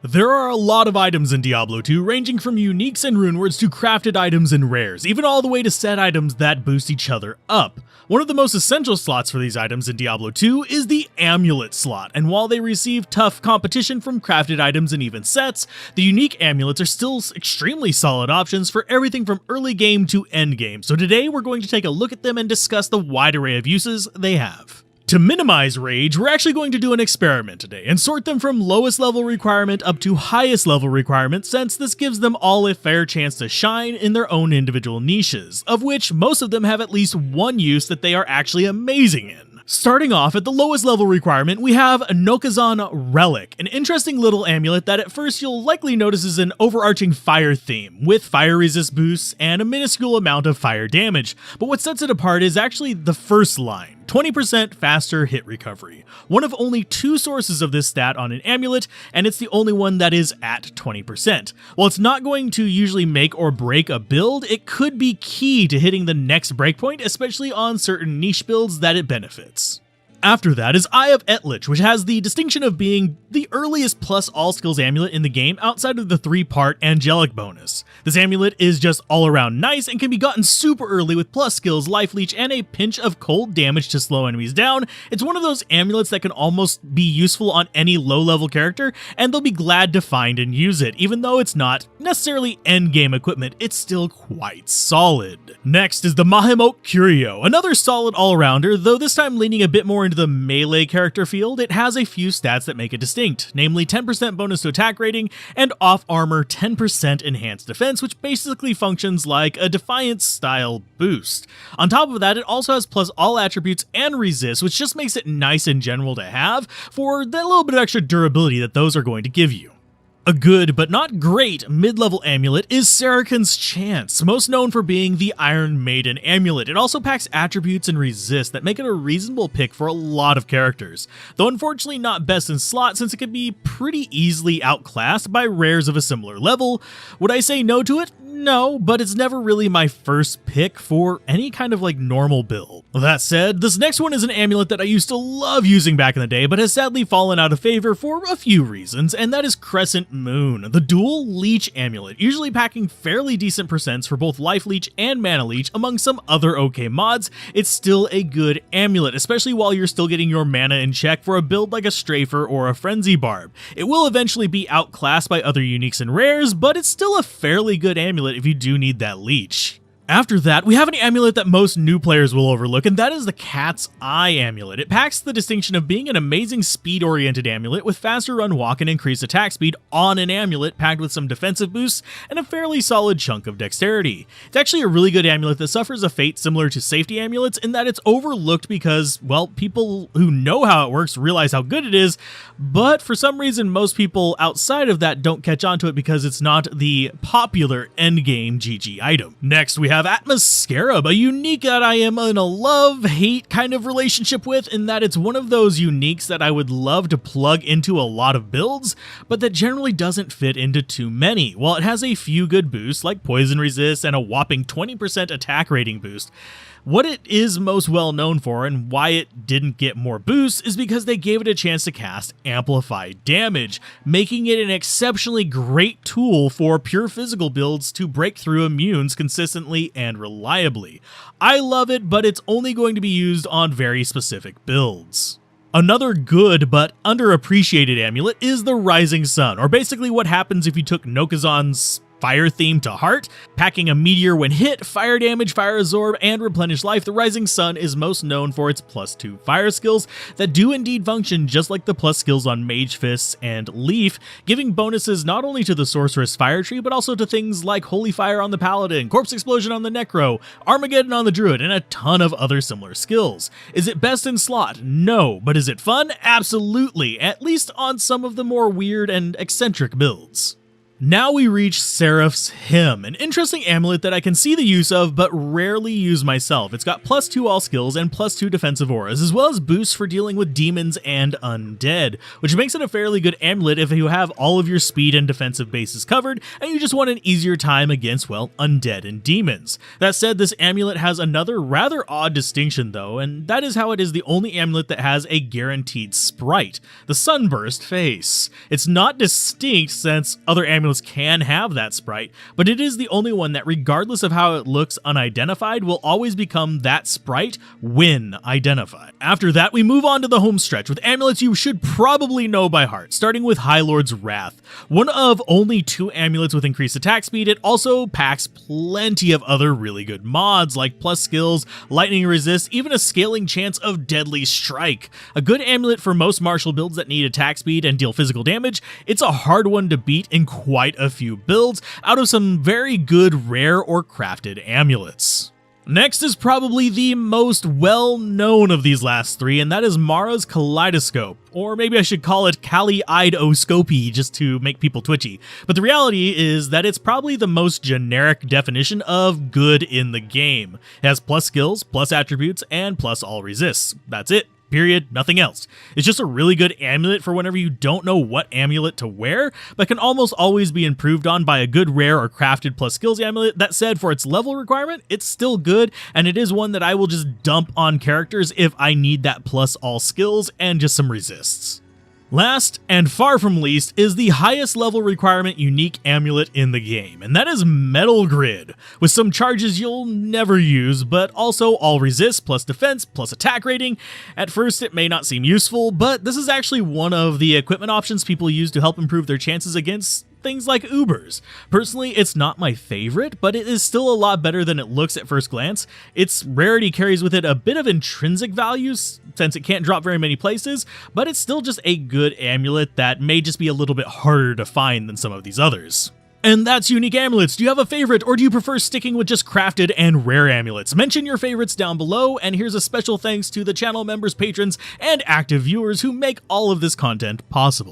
There are a lot of items in Diablo 2, ranging from uniques and runewords to crafted items and rares, even all the way to set items that boost each other up. One of the most essential slots for these items in Diablo 2 is the Amulet slot, and while they receive tough competition from crafted items and even sets, the unique amulets are still extremely solid options for everything from early game to end game, so today we're going to take a look at them and discuss the wide array of uses they have. To minimize rage, we're actually going to do an experiment today and sort them from lowest level requirement up to highest level requirement, since this gives them all a fair chance to shine in their own individual niches, of which most of them have at least one use that they are actually amazing in. Starting off at the lowest level requirement, we have Nokazon Relic, an interesting little amulet that at first you'll likely notice is an overarching fire theme, with fire resist boosts and a minuscule amount of fire damage, but what sets it apart is actually the first line. 20% faster hit recovery. One of only two sources of this stat on an amulet, and it's the only one that is at 20%. While it's not going to usually make or break a build, it could be key to hitting the next breakpoint, especially on certain niche builds that it benefits. After that is Eye of Etlich, which has the distinction of being the earliest plus all skills amulet in the game outside of the 3-part angelic bonus. This amulet is just all around nice and can be gotten super early with plus skills, life leech, and a pinch of cold damage to slow enemies down. It's one of those amulets that can almost be useful on any low level character, and they'll be glad to find and use it. Even though it's not necessarily end game equipment, it's still quite solid. Next is the Mahimot Curio, another solid all-rounder, though this time leaning a bit more into the melee character field. It has a few stats that make it distinct, namely 10% bonus to attack rating and off armor 10% enhanced defense, which basically functions like a Defiance style boost. On top of that, it also has plus all attributes and resist, which just makes it nice in general to have for that little bit of extra durability that those are going to give you. A good but not great mid-level amulet is Saracen's Chance, most known for being the Iron Maiden amulet. It also packs attributes and resist that make it a reasonable pick for a lot of characters, though unfortunately not best in slot since it can be pretty easily outclassed by rares of a similar level. Would I say no to it? No, but it's never really my first pick for any kind of normal build. That said, this next one is an amulet that I used to love using back in the day, but has sadly fallen out of favor for a few reasons, and that is Crescent Moon, the dual leech amulet, usually packing fairly decent percents for both life leech and mana leech among some other okay mods. It's still a good amulet, especially while you're still getting your mana in check for a build like a Strafer or a Frenzy Barb. It will eventually be outclassed by other uniques and rares, but it's still a fairly good amulet if you do need that leech. After that, we have an amulet that most new players will overlook, and that is the Cat's Eye amulet. It packs the distinction of being an amazing speed-oriented amulet with faster run walk and increased attack speed on an amulet packed with some defensive boosts and a fairly solid chunk of dexterity. It's actually a really good amulet that suffers a fate similar to safety amulets in that it's overlooked because, well, people who know how it works realize how good it is, but for some reason most people outside of that don't catch on to it because it's not the popular endgame GG item. Next, we have Atmos Scarab, a unique that I am in a love-hate kind of relationship with, in that it's one of those uniques that I would love to plug into a lot of builds, but that generally doesn't fit into too many. While it has a few good boosts like poison resist and a whopping 20% attack rating boost, what it is most well known for and why it didn't get more boosts is because they gave it a chance to cast amplified damage, making it an exceptionally great tool for pure physical builds to break through immunes consistently and reliably. I love it, but it's only going to be used on very specific builds. Another good but underappreciated amulet is the Rising Sun, or basically what happens if you took Nokazon's fire theme to heart. Packing a meteor when hit, fire damage, fire absorb, and replenish life, the Rising Sun is most known for its +2 fire skills that do indeed function just like the plus skills on Mage Fists and Leaf, giving bonuses not only to the Sorceress Fire Tree, but also to things like Holy Fire on the Paladin, Corpse Explosion on the Necro, Armageddon on the Druid, and a ton of other similar skills. Is it best in slot? No, but is it fun? Absolutely, at least on some of the more weird and eccentric builds. Now we reach Seraphs Hymn, an interesting amulet that I can see the use of but rarely use myself. It's got +2 all skills and +2 defensive auras, as well as boosts for dealing with demons and undead, which makes it a fairly good amulet if you have all of your speed and defensive bases covered and you just want an easier time against, well, undead and demons. That said, this amulet has another rather odd distinction though, and that is how it is the only amulet that has a guaranteed sprite, the sunburst face. It's not distinct since other amulets can have that sprite, but it is the only one that, regardless of how it looks unidentified, will always become that sprite when identified. After that, we move on to the home stretch with amulets you should probably know by heart, starting with High Lord's Wrath. One of only 2 amulets with increased attack speed, it also packs plenty of other really good mods like plus skills, lightning resist, even a scaling chance of deadly strike. A good amulet for most martial builds that need attack speed and deal physical damage. It's a hard one to beat in quite a few builds out of some very good rare or crafted amulets. Next is probably the most well-known of these last 3, and that is Mara's Kaleidoscope. Or maybe I should call it Kaleidoscope just to make people twitchy. But the reality is that it's probably the most generic definition of good in the game. It has plus skills, plus attributes, and plus all resists. That's it. Period, nothing else. It's just a really good amulet for whenever you don't know what amulet to wear, but can almost always be improved on by a good rare or crafted plus skills amulet. That said, for its level requirement, it's still good, and it is one that I will just dump on characters if I need that plus all skills and just some resists. Last, and far from least, is the highest level requirement unique amulet in the game, and that is Metal Grid, with some charges you'll never use, but also all resist plus defense plus attack rating. At first it may not seem useful, but this is actually one of the equipment options people use to help improve their chances against things like Ubers. Personally, it's not my favorite, but it is still a lot better than it looks at first glance. Its rarity carries with it a bit of intrinsic values, since it can't drop very many places, but it's still just a good amulet that may just be a little bit harder to find than some of these others. And that's unique amulets. Do you have a favorite, or do you prefer sticking with just crafted and rare amulets? Mention your favorites down below, and here's a special thanks to the channel members, patrons, and active viewers who make all of this content possible.